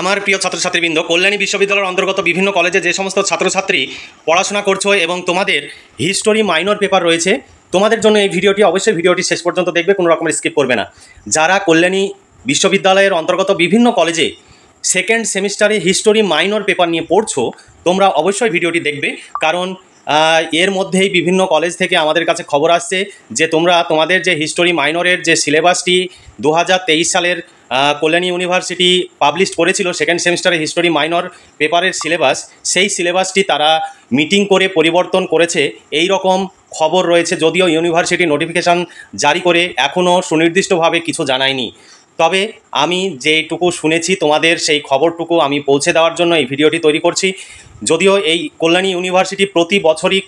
আমার প্রিয় ছাত্রছাত্রীবৃন্দ, কল্যাণী বিশ্ববিদ্যালয়ের অন্তর্গত বিভিন্ন কলেজে যে সমস্ত ছাত্রছাত্রী পড়াশোনা করছো এবং তোমাদের হিস্টোরি মাইনর পেপার রয়েছে, তোমাদের জন্য এই ভিডিওটি অবশ্যই ভিডিওটি শেষ পর্যন্ত দেখবে, কোনো রকমের স্কিপ করবে না। যারা কল্যাণী বিশ্ববিদ্যালয়ের অন্তর্গত বিভিন্ন কলেজে সেকেন্ড সেমিস্টারে হিস্টোরি মাইনর পেপার নিয়ে পড়ছো, তোমরা অবশ্যই ভিডিওটি দেখবে, কারণ এর মধ্যেই বিভিন্ন কলেজ থেকে আমাদের কাছে খবর আসছে যে তোমাদের যে হিস্টোরি মাইনরের যে সিলেবাসটি 2023 সালের কল্যাণী ইউনিভার্সিটি পাবলিশ করেছিল সেকেন্ড সেমিস্টারে হিস্টোরি মাইনর পেপারের সিলেবাস, সেই সিলেবাসটি তারা মিটিং করে পরিবর্তন করেছে, এই রকম খবর রয়েছে। যদিও ইউনিভার্সিটি নোটিফিকেশান জারি করে এখনও সুনির্দিষ্টভাবে কিছু জানায়নি, তবে আমি যেটুকু শুনেছি তোমাদের সেই খবরটুকু আমি পৌঁছে দেওয়ার জন্য এই ভিডিওটি তৈরি করছি। যদিও এই কল্যাণী ইউনিভার্সিটি প্রতি বছরই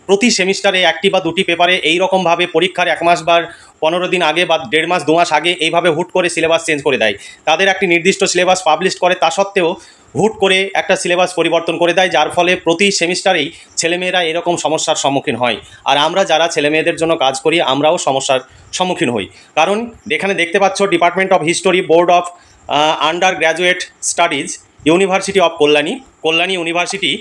প্রতি সেমিস্টারে একটি বা দুটি পেপারে এই রকমভাবে পরীক্ষার 1 মাস বা 15 দিন আগে বা 1.5 মাস 2 মাস আগে এইভাবে হুট করে সিলেবাস চেঞ্জ করে দেয়। তাদের একটি নির্দিষ্ট সিলেবাস পাবলিশ করে, তা সত্ত্বেও হুট করে একটা সিলেবাস পরিবর্তন করে দেয়, যার ফলে প্রতি সেমিস্টারেই ছেলেমেয়েরা এরকম সমস্যার সম্মুখীন হয়। আর আমরা যারা ছেলেমেয়েদের জন্য কাজ করি আমরাও সমস্যার সম্মুখীন হই, কারণ এখানে দেখতে পাচ্ছ department of history, board of under graduate studies, university of Kalyani university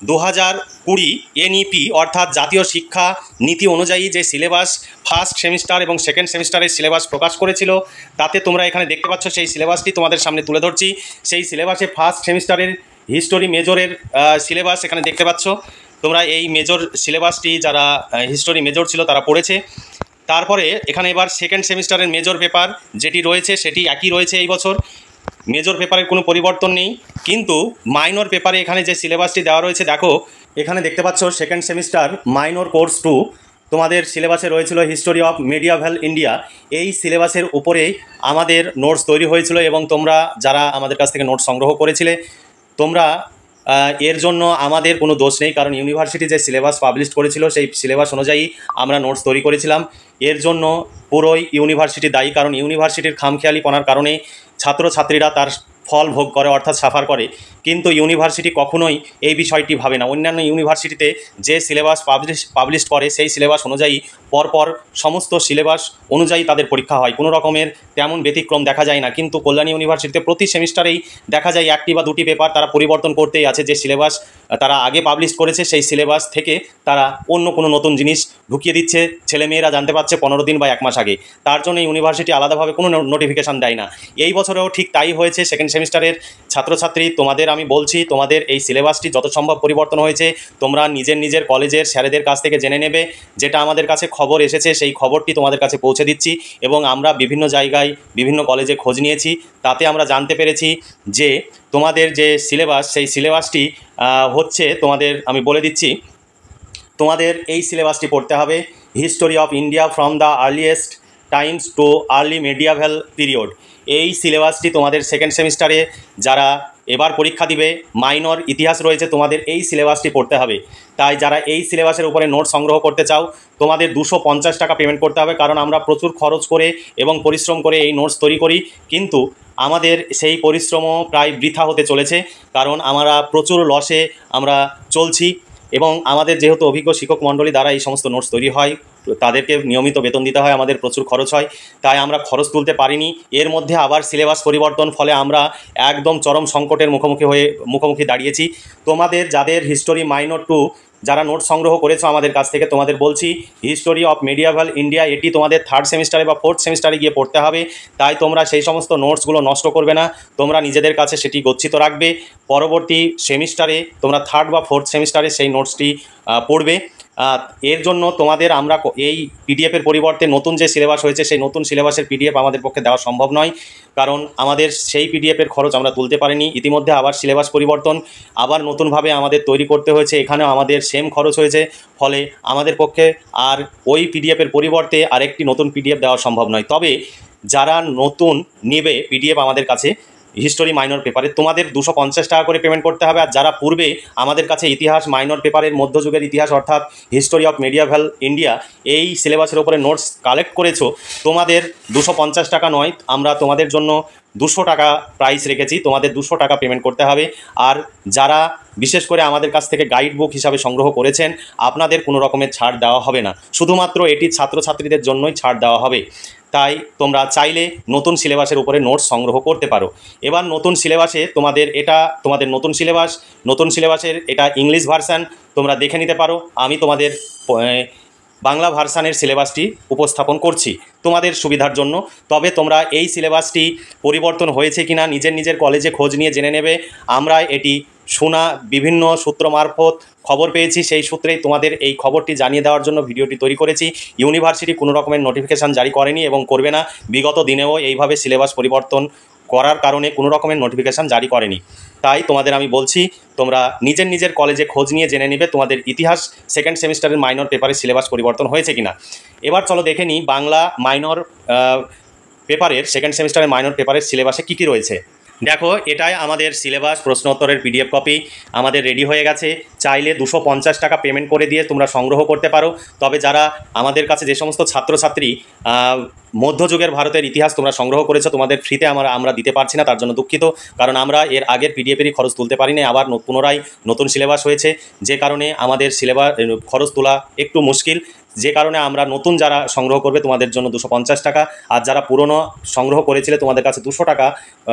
2020 NEP অর্থাৎ জাতীয় শিক্ষা নীতি অনুযায়ী যে সিলেবাস ফার্স্ট সেমিস্টার এবং সেকেন্ড সেমিস্টারের সিলেবাস প্রকাশ করেছিল, তাতে তোমরা এখানে দেখতে পাচ্ছ সেই সিলেবাসটি তোমাদের সামনে তুলে ধরছি। সেই সিলেবাসে ফার্স্ট সেমিস্টারের হিস্টোরি মেজরের সিলেবাস এখানে দেখতে পাচ্ছ তোমরা। এই মেজর সিলেবাসটি যারা হিস্টোরি মেজর ছিল তারা পড়েছে। তারপরে এখানে এবার সেকেন্ড সেমিস্টারের মেজর পেপার যেটি রয়েছে সেটি একই রয়েছে এই বছর, মেজর পেপারের কোনো পরিবর্তন নেই, কিন্তু মাইনর পেপারে এখানে যে সিলেবাসটি দেওয়া রয়েছে দেখো, এখানে দেখতে পাচ্ছ সেকেন্ড সেমিস্টার মাইনর কোর্স 2 তোমাদের সিলেবাসে রয়েছিল হিস্টোরি অফ মেডিয়াভেল ইন্ডিয়া। এই সিলেবাসের উপরেই আমাদের নোটস তৈরি হয়েছিল এবং তোমরা যারা আমাদের কাছ থেকে নোটস সংগ্রহ করেছিলে তোমরা এর জন্য আমাদের কোনো দোষ নেই, কারণ ইউনিভার্সিটি যে সিলেবাস পাবলিশ করেছিল সেই সিলেবাস অনুযায়ী আমরা নোটস তৈরি করেছিলাম। এর জন্য পুরোই ইউনিভার্সিটি দায়ী, কারণ ইউনিভার্সিটির খামখেয়ালিপনার কারণে ছাত্রছাত্রীরা তার ফল ভোগ করে অর্থাৎ সাফার করে, কিন্তু ইউনিভার্সিটি কখনোই এই বিষয়টি ভাবে না। অন্যান্য ইউনিভার্সিটিতে যে সিলেবাস পাবলিশ করে সেই সিলেবাস অনুযায়ী পরপর সমস্ত সিলেবাস অনুযায়ী তাদের পরীক্ষা হয়, কোনো রকমের তেমন ব্যতিক্রম দেখা যায় না। কিন্তু কল্যাণী ইউনিভার্সিটিতে প্রতি সেমিস্টারেই দেখা যায় একটি বা দুটি পেপার তারা পরিবর্তন করতেই আছে। যে সিলেবাস তারা আগে পাবলিশ করেছে সেই সিলেবাস থেকে তারা অন্য কোনো নতুন জিনিস ঢুকিয়ে দিচ্ছে, ছেলেমেয়েরা জানতে পারছে 15 দিন বা 1 মাস আগে। তার জন্য ইউনিভার্সিটি আলাদাভাবে কোনো নোটিফিকেশান দেয় না। এই বছরেও ঠিক তাই হয়েছে। সেকেন্ড সেমিস্টারের ছাত্রছাত্রী তোমাদের আমি বলছি, তোমাদের এই সিলেবাসটি যত সম্ভব পরিবর্তন হয়েছে তোমরা নিজের কলেজের স্যারেদের কাছ থেকে জেনে নেবে। যেটা আমাদের কাছে খবর এসেছে সেই খবরটি তোমাদের কাছে পৌঁছে দিচ্ছি, এবং আমরা বিভিন্ন জায়গায় বিভিন্ন কলেজে খোঁজ নিয়েছি, তাতে আমরা জানতে পেরেছি যে তোমাদের যে সিলেবাস সেই সিলেবাসটি হচ্ছে তোমাদের, আমি বলে দিচ্ছি, তোমাদের এই সিলেবাসটি পড়তে হবে history of India from the earliest times to early medieval period. এই সিলেবাসটি তোমাদের সেকেন্ড সেমিস্টারে যারা এবার পরীক্ষা দিবে মাইনর ইতিহাস রয়েছে, তোমাদের এই সিলেবাসটি পড়তে হবে। তাই যারা এই সিলেবাসের উপরে নোট সংগ্রহ করতে চাও তোমাদের 250 টাকা পেমেন্ট করতে হবে, কারণ আমরা প্রচুর খরচ করে এবং পরিশ্রম করে এই নোটস তৈরি করি, কিন্তু আমাদের সেই পরিশ্রমও প্রায় বৃথা হতে চলেছে, কারণ আমরা প্রচুর লসে আমরা চলছি। এবং আমাদের যেহেতু অভিজ্ঞ শিক্ষক মণ্ডলী দ্বারা এই সমস্ত নোটস তৈরি হয়, তাদেরকে নিয়মিত বেতন দিতে হয়, আমাদের প্রচুর খরচ হয়, তাই আমরা খরচ তুলতে পারিনি। এর মধ্যে আবার সিলেবাস পরিবর্তন, ফলে আমরা একদম চরম সংকটের মুখোমুখি দাঁড়িয়েছি। তোমাদের যাদের হিস্টোরি মাইনর 2 যারা নোট সংগ্রহ করেছো আমাদের কাছ থেকে, তোমাদের বলছি হিস্টোরি অফ মেডিয়াভেল ইন্ডিয়া এটি তোমাদের 3rd সেমিস্টারে বা 4th সেমিস্টারে গিয়ে পড়তে হবে। তাই তোমরা সেই সমস্ত নোটসগুলো নষ্ট করবে না, তোমরা নিজেদের কাছে সেটি গচ্ছিত রাখবে। পরবর্তী সেমিস্টারে তোমরা 3rd বা 4th সেমিস্টারে সেই নোটসটি পড়বে। এর জন্য তোমাদের আমরা এই পিডিএফের পরিবর্তে নতুন যে সিলেবাস হয়েছে সেই নতুন সিলেবাসের পিডিএফ আমাদের পক্ষে দেওয়া সম্ভব নয়, কারণ আমাদের সেই পিডিএফের খরচ আমরা তুলতে পারিনি। ইতিমধ্যে আবার সিলেবাস পরিবর্তন, আবার নতুনভাবে আমাদের তৈরি করতে হয়েছে, এখানেও আমাদের সেম খরচ হয়েছে, ফলে আমাদের পক্ষে আর ওই পিডিএফের পরিবর্তে আরেকটি নতুন পিডিএফ দেওয়া সম্ভব নয়। তবে যারা নতুন নেবে পিডিএফ আমাদের কাছে হিস্টোরি মাইনর পেপারে, তোমাদের 250 টাকা করে পেমেন্ট করতে হবে। আর যারা পূর্বে আমাদের কাছে ইতিহাস মাইনর পেপারের মধ্যযুগের ইতিহাস অর্থাৎ হিস্টোরি অফ মেডিয়াভেল ইন্ডিয়া এই সিলেবাসের উপরে নোটস কালেক্ট করেছো, তোমাদের 250 টাকা নয়, আমরা তোমাদের জন্য 200 টাকা প্রাইস রেখেছি, তোমাদের 200 টাকা পেমেন্ট করতে হবে। আর যারা বিশেষ করে আমাদের কাছ থেকে গাইড বুক হিসাবে সংগ্রহ করেছেন আপনাদের কোনো রকমের ছাড় দেওয়া হবে না, শুধুমাত্র এটি ছাত্রছাত্রীদের জন্যই ছাড় দেওয়া হবে। তাই তোমরা চাইলে নতুন সিলেবাসের উপরে নোটস সংগ্রহ করতে পারো। এবার নতুন সিলেবাসে তোমাদের নতুন সিলেবাসের এটা ইংলিশ ভার্সান, তোমরা দেখে নিতে পারো। আমি তোমাদের বাংলা ভার্সানের সিলেবাসটি উপস্থাপন করছি তোমাদের সুবিধার জন্য। তবে তোমরা এই সিলেবাসটি পরিবর্তন হয়েছে কিনা নিজের কলেজে খোঁজ নিয়ে জেনে নেবে। আমরা এটি শোনা বিভিন্ন সূত্র মারফত খবর পেয়েছি, সেই সূত্রেই তোমাদের এই খবরটি জানিয়ে দেওয়ার জন্য ভিডিওটি তৈরি করেছি। ইউনিভার্সিটি কোনো রকমের নোটিফিকেশান জারি করেনি এবং করবে না। বিগত দিনেও এইভাবে সিলেবাস পরিবর্তন করার কারণে কোনো রকমের নোটিফিকেশান জারি করেনি। তাই তোমাদের আমি বলছি, তোমরা নিজের কলেজে খোঁজ নিয়ে জেনে নেবে তোমাদের ইতিহাস সেকেন্ড সেমিস্টারের মাইনর পেপারে সিলেবাস পরিবর্তন হয়েছে কিনা। এবার চলো দেখে নিই বাংলা মাইনর পেপারের সেকেন্ড সেমিস্টারের মাইনর পেপারের সিলেবাসে কী কী রয়েছে। দেখো, এটাই আমাদের সিলেবাস, প্রশ্ন উত্তরের পিডিএফ কপি আমাদের রেডি হয়ে গেছে। চাইলে 250 টাকা পেমেন্ট করে দিয়ে তোমরা সংগ্রহ করতে পারো। তবে যারা আমাদের কাছে যে সমস্ত ছাত্রছাত্রী মধ্যযুগের ভারতের ইতিহাস তোমরা সংগ্রহ করেছো, তোমাদের ফ্রিতে আমরা দিতে পারছি না, তার জন্য দুঃখিত। কারণ আমরা এর আগের পিডিএফেরই খরচ তুলতে পারিনি, আবার পুনরায় নতুন সিলেবাস হয়েছে, যে কারণে আমাদের সিলেবাস খরচ তোলা একটু মুশকিল। যে কারণে আমরা নতুন যারা সংগ্রহ করবে তোমাদের জন্য 250 টাকা, আর যারা পুরনো সংগ্রহ করেছিলে তোমাদের কাছে 200 টাকা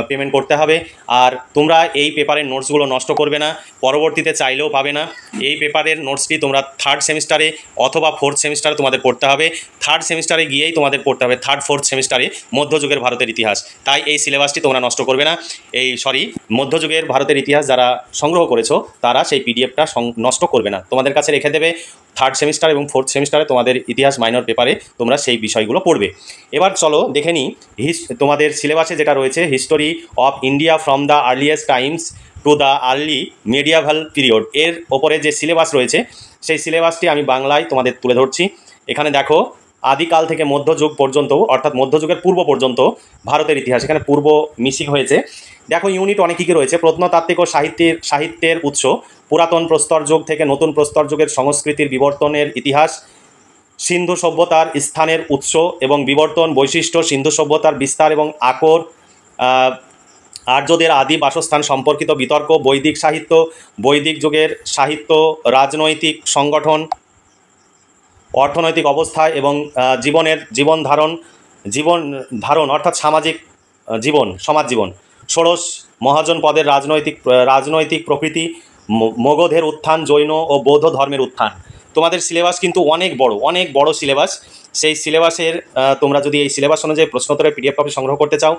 পেমেন্ট করতে হবে। আর তোমরা এই পেপারের নোটসগুলো নষ্ট করবে না, পরবর্তীতে চাইলেও পাবে না। এই পেপারের নোটসটি তোমরা থার্ড সেমিস্টারে অথবা ফোর্থ সেমিস্টারে তোমাদের পড়তে হবে। থার্ড সেমিস্টারে গিয়েই তোমাদের পড়তে হবে, থার্ড ফোর্থ সেমিস্টারে মধ্যযুগের ভারতের ইতিহাস। তাই এই সিলেবাসটি তোমরা নষ্ট করবে না। মধ্যযুগের ভারতের ইতিহাস যারা সংগ্রহ করেছো তারা সেই পিডিএফটা নষ্ট করবে না, তোমাদের কাছে রেখে দেবে। থার্ড সেমিস্টার এবং ফোর্থ সেমিস্টারে তোমাদের ইতিহাস মাইনর পেপারে তোমরা সেই বিষয়গুলো পড়বে। এবার চলো দেখে নিই তোমাদের সিলেবাসে যেটা রয়েছে, history of India from the earliest times to the early medieval period, এর ওপরে যে সিলেবাস রয়েছে সেই সিলেবাসটি আমি বাংলায় তোমাদের তুলে ধরছি। এখানে দেখো, আদিকাল থেকে মধ্যযুগ পর্যন্ত, অর্থাৎ মধ্যযুগের পূর্ব পর্যন্ত ভারতের ইতিহাস, এখানে পূর্ব মিসিং হয়েছে। দেখো, ইউনিট অনেক কী রয়েছে। প্রত্নতাত্ত্বিক ও সাহিত্যের উৎস, পুরাতন প্রস্তর যুগ থেকে নতুন প্রস্তর যুগের সংস্কৃতির বিবর্তনের ইতিহাস, সিন্ধু সভ্যতার স্থানের উৎস এবং বিবর্তন, বৈশিষ্ট্য, সিন্ধু সভ্যতার বিস্তার এবং আকর, আর্যদের আদি বাসস্থান সম্পর্কিত বিতর্ক, বৈদিক সাহিত্য, বৈদিক যুগের সাহিত্য, রাজনৈতিক সংগঠন, অর্থনৈতিক অবস্থা এবং জীবন ধারণ অর্থাৎ সামাজিক সমাজ জীবন, ষোড়শ মহাজন পদের রাজনৈতিক প্রকৃতি, মগধের উত্থান, জৈন ও বৌদ্ধ ধর্মের উত্থান। তোমাদের সিলেবাস কিন্তু অনেক বড় সিলেবাস। সেই সিলেবাসের তোমরা যদি এই সিলেবাস অনুযায়ী প্রশ্নোত্তরের পিডিএফ কপি সংগ্রহ করতে চাও,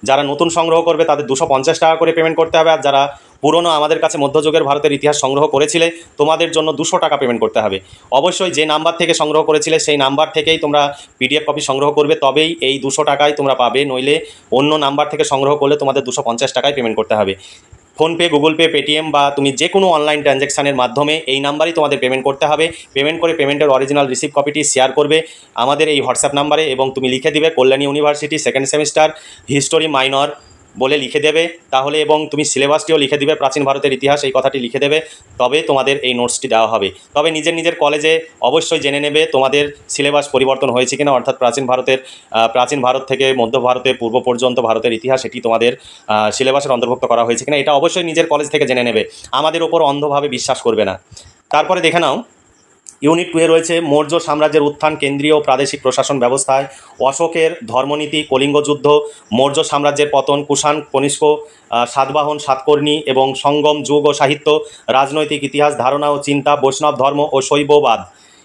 যারা নতুন সংগ্রহ করবে তাদের 250 টাকা করে পেমেন্ট করতে হবে। আর যারা পুরনো আমাদের কাছে মধ্যযুগের ভারতের ইতিহাস সংগ্রহ করেছিলে তোমাদের জন্য 200 টাকা পেমেন্ট করতে হবে। অবশ্যই যে নাম্বার থেকে সংগ্রহ করেছিলে সেই নাম্বার থেকেই তোমরা পিডিএফ কপি সংগ্রহ করবে, তবেই এই 200 টাকায় তোমরা পাবে। নইলে অন্য নাম্বার থেকে সংগ্রহ করলে তোমাদের 250 টাকায় পেমেন্ট করতে হবে। ফোনপে, গুগল পে, পেটিএম বা তুমি যে কোনো অনলাইন ট্রানজ্যাকশানের মাধ্যমে এই নাম্বারই তোমাদের পেমেন্ট করতে হবে। পেমেন্ট করে পেমেন্টের অরিজিনাল রিসিভ কপিটি শেয়ার করবে আমাদের এই হোয়াটসঅ্যাপ নাম্বারে, এবং তুমি লিখে দিবে Kalyani university second semester history minor বলে লিখে দেবে তাহলে, এবং তুমি সিলেবাসটিও লিখে দিবে প্রাচীন ভারতের ইতিহাস, এই কথাটি লিখে দেবে, তবে তোমাদের এই নোটসটি দেওয়া হবে। তবে নিজের কলেজে অবশ্যই জেনে নেবে তোমাদের সিলেবাস পরিবর্তন হয়েছে কিনা, অর্থাৎ প্রাচীন ভারত থেকে মধ্য ভারতে পূর্ব পর্যন্ত ভারতের ইতিহাস এটি তোমাদের সিলেবাসের অন্তর্ভুক্ত করা হয়েছে কিনা, এটা অবশ্যই নিজের কলেজ থেকে জেনে নেবে। আমাদের ওপর অন্ধভাবে বিশ্বাস করবে না। তারপরে দেখে নাও, ইউনিট 2 রয়েছে মৌর্য সাম্রাজ্যের উত্থান, কেন্দ্রীয় ও প্রাদেশিক প্রশাসন ব্যবস্থায়, অশোকের ধর্মনীতি, কলিঙ্গ যুদ্ধ, মৌর্য সাম্রাজ্যের পতন, কুষাণ, কনিষ্ক, সাতবাহন, সাতকর্ণী এবং সঙ্গম যুগ ও সাহিত্য, রাজনৈতিক ইতিহাস, ধারণা ও চিন্তা, বৈষ্ণব ধর্ম ও শৈববাদ।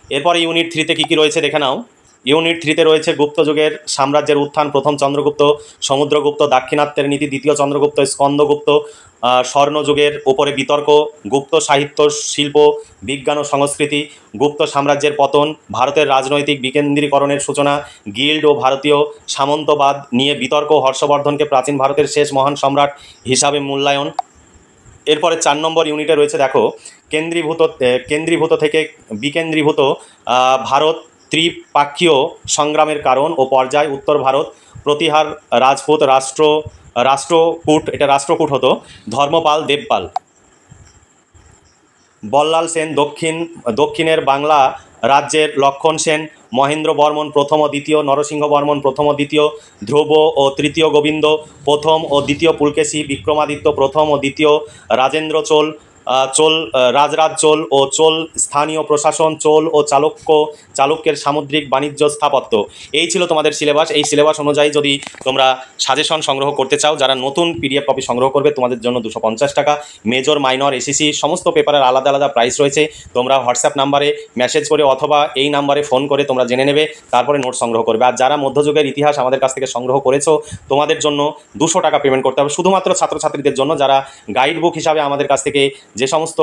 এরপরে ইউনিট 3-তে কী রয়েছে দেখে নাও। ইউনিট 3-তে রয়েছে গুপ্ত যুগের সাম্রাজ্যের উত্থান, প্রথম চন্দ্রগুপ্ত, সমুদ্রগুপ্ত, দাক্ষিণাত্যের নীতি, দ্বিতীয় চন্দ্রগুপ্ত, স্কন্দগুপ্ত, স্বর্ণযুগের উপরে বিতর্ক, গুপ্ত সাহিত্য, শিল্প, বিজ্ঞান ও সংস্কৃতি, গুপ্ত সাম্রাজ্যের পতন, ভারতের রাজনৈতিক বিকেন্দ্রীকরণের সূচনা, গিল্ড ও ভারতীয় সামন্তবাদ নিয়ে বিতর্ক, হর্ষবর্ধনকে প্রাচীন ভারতের শেষ মহান সম্রাট হিসাবে মূল্যায়ন। এরপরে 4 নম্বর ইউনিটে রয়েছে দেখো, কেন্দ্রীভূত থেকে বিকেন্দ্রীভূত ভারত, ত্রিপাক্ষীয় সংগ্রামের কারণ ও পর্যায়, উত্তর ভারত, প্রতিহার, রাজপুত, রাষ্ট্রকূট, এটা রাষ্ট্রকূট হতো, ধর্মপাল, দেবপাল, বল্লাল সেন, দক্ষিণের বাংলা রাজ্যের লক্ষণ সেন, মহেন্দ্র বর্মন প্রথম ও দ্বিতীয়, নরসিংহ বর্মন প্রথম ও দ্বিতীয়, ধ্রুব ও তৃতীয় গোবিন্দ, প্রথম ও দ্বিতীয় পুলকেশী, বিক্রমাদিত্য প্রথম ও দ্বিতীয়, রাজেন্দ্র চোল, চোল রাজরাজ চোল ও চোল স্থানীয় প্রশাসন, চোল ও চালুক্যের সামুদ্রিক বাণিজ্য স্থাপত্য। এই ছিল তোমাদের সিলেবাস। এই সিলেবাস অনুযায়ী যদি তোমরা সাজেশন সংগ্রহ করতে চাও, যারা নতুন পিডিএফ কপি সংগ্রহ করবে তোমাদের জন্য 250 টাকা। মেজর, মাইনর, এসিসি সমস্ত পেপারের আলাদা আলাদা প্রাইস রয়েছে। তোমরা হোয়াটসঅ্যাপ নাম্বারে মেসেজ করে অথবা এই নাম্বারে ফোন করে তোমরা জেনে নেবে, তারপরে নোট সংগ্রহ করবে। আর যারা মধ্যযুগের ইতিহাস আমাদের কাছ থেকে সংগ্রহ করেছো তোমাদের জন্য 200 টাকা পেমেন্ট করতে হবে, শুধুমাত্র ছাত্রছাত্রীদের জন্য। যারা গাইড বুক হিসাবে আমাদের কাছ থেকে যে সমস্ত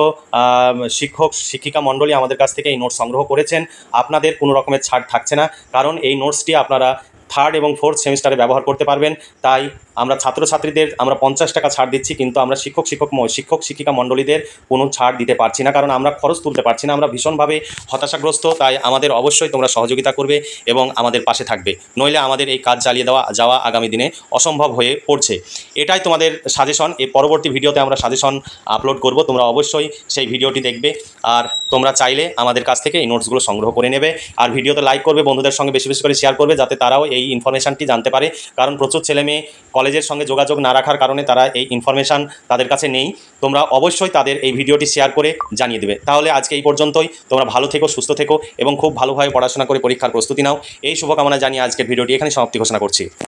শিক্ষক শিক্ষিকা মণ্ডলী আমাদের কাছ থেকে এই নোট সংগ্রহ করেছেন, আপনাদের কোনো রকমের ছাড় থাকছে না, কারণ এই নোটসটি আপনারা 3rd এবং 4th সেমিস্টারে ব্যবহার করতে পারবেন। তাই আমরা ছাত্রছাত্রীদের আমরা 50 টাকা ছাড় দিচ্ছি, কিন্তু আমরা শিক্ষক শিক্ষিকা মণ্ডলীদের কোনো ছাড় দিতে পারছি না, কারণ আমরা খরচ তুলতে পারছি না। আমরা ভীষণভাবে হতাশাগ্রস্ত। তাই আমাদের অবশ্যই তোমরা সহযোগিতা করবে এবং আমাদের পাশে থাকবে, নইলে আমাদের এই কাজ চালিয়ে যাওয়া আগামী দিনে অসম্ভব হয়ে পড়ছে। এটাই তোমাদের সাজেশন। এই পরবর্তী ভিডিওতে আমরা সাজেশন আপলোড করব, তোমরা অবশ্যই সেই ভিডিওটি দেখবে। আর তোমরা চাইলে আমাদের কাছ থেকে এই নোটসগুলো সংগ্রহ করে নেবে। আর ভিডিওতে লাইক করবে, বন্ধুদের সঙ্গে বেশি বেশি করে শেয়ার করবে, যাতে তারাও এই ইনফরমেশানটি জানতে পারে। কারণ প্রচুর ছেলেমেয়ে কলেজের সঙ্গে যোগাযোগ না রাখার কারণে তারা এই ইনফরমেশান তাদের কাছে নেই। তোমরা অবশ্যই তাদের এই ভিডিওটি শেয়ার করে জানিয়ে দেবে। তাহলে আজকে এই পর্যন্তই। তোমরা ভালো থেকো, সুস্থ থেকো এবং খুব ভালোভাবে পড়াশোনা করে পরীক্ষার প্রস্তুতি নাও। এই শুভকামনা জানিয়ে আজকের ভিডিওটি এখানে সমাপ্তি ঘোষণা করছি।